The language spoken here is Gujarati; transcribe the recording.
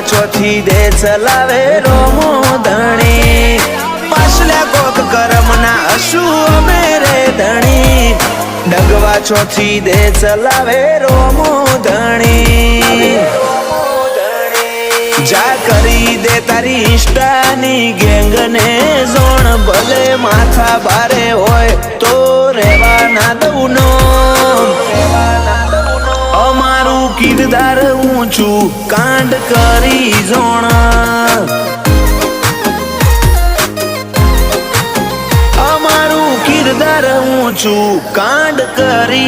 ચોથી દે ચલાવે રોમો ધણી પાછલા કોક કરમના હસુ અમે રે ધણી ડગવા ચોથી દે ચલાવે રોમો ધણી જા કરી દે તારી ઇન્સ્ટાની ગેંગ ને જોણ ભલે માથા ભારે હોય તો રેવા ના દઉં નો અમારું કિરદાર ઊંચું કાંડ કરી જોણ અમારું કિરદાર ઊંચું કાંડ કરી